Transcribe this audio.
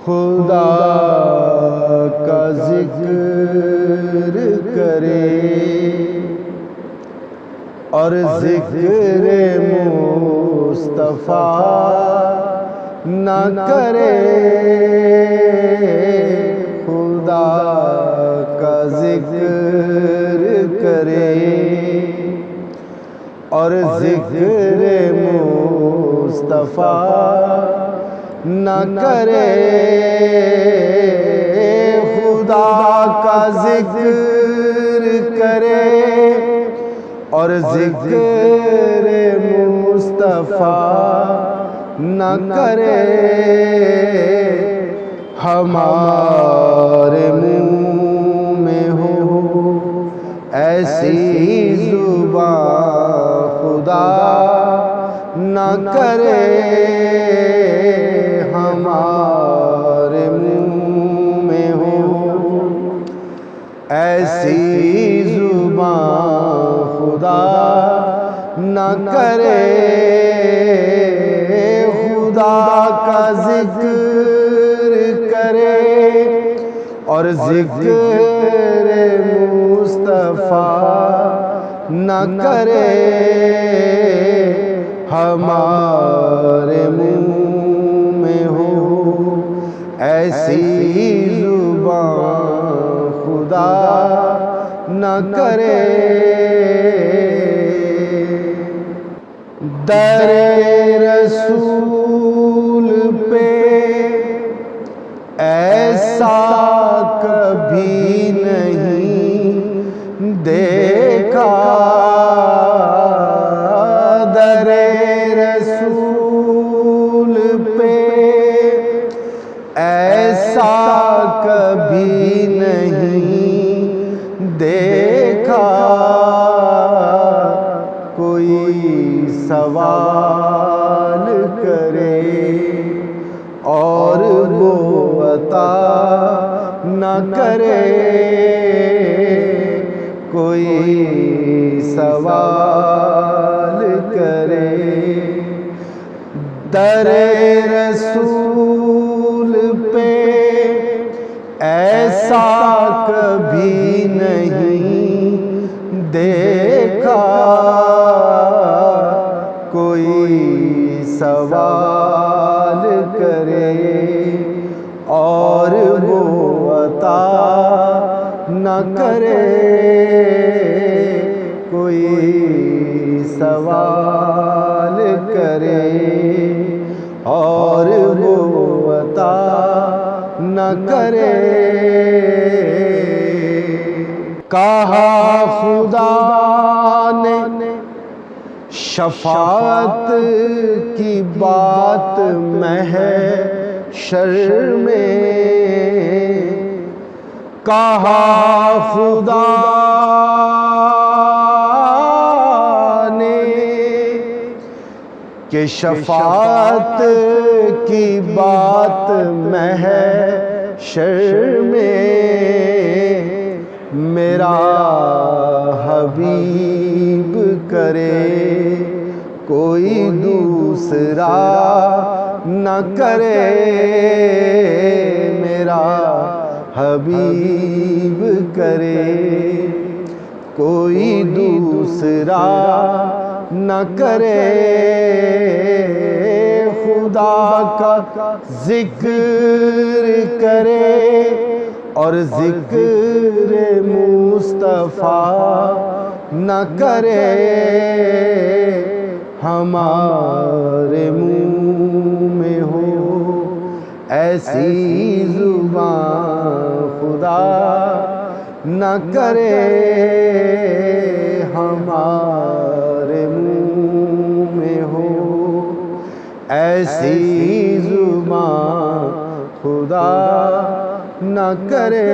خدا کا ذکر کرے اور ذکر مصطفیٰ نہ کرے، خدا کا ذکر کرے اور ذکر مصطفیٰ نہ کرے، خدا کا ذکر کرے اور ذکر مصطفیٰ نہ کرے، ہمارے منہ میں ہو ایسی زبان خدا نہ کرے، ہمارے منہ میں ہو ایسی زبان خدا نہ کرے، خدا کا ذکر کرے اور ذکر مصطفیٰ نہ کرے، ہمارے منہ میں ہو ایسی زبان خدا نہ کرے، در رسول پہ ایسا کبھی نہیں دیکھا، در رسول پہ ایسا کبھی نہیں دیکھا، کوئی سوال کرے اور وہ عطا نہ کرے، کوئی سوال کرے در رسول پہ ایسا کبھی نہیں دیکھا، کوئی سوال کرے اور وہ عطا نہ کرے، کوئی سوال کرے اور وہ عطا نہ کرے، کہا خدا نے شفاعت کی بات محشر میں، کہا خدا نے کہ شفاعت کی بات محشر میں، میرا حبیب کرے کوئی دوسرا نہ کرے، میرا حبیب کرے کوئی دوسرا نہ کرے، خدا کا ذکر کرے اور ذکر مصطفیٰ نہ کرے، ہمارے منہ میں ہو ایسی زبان خدا نہ کرے، ہمارے منہ میں ہو ایسی زبان خدا نہ کرے۔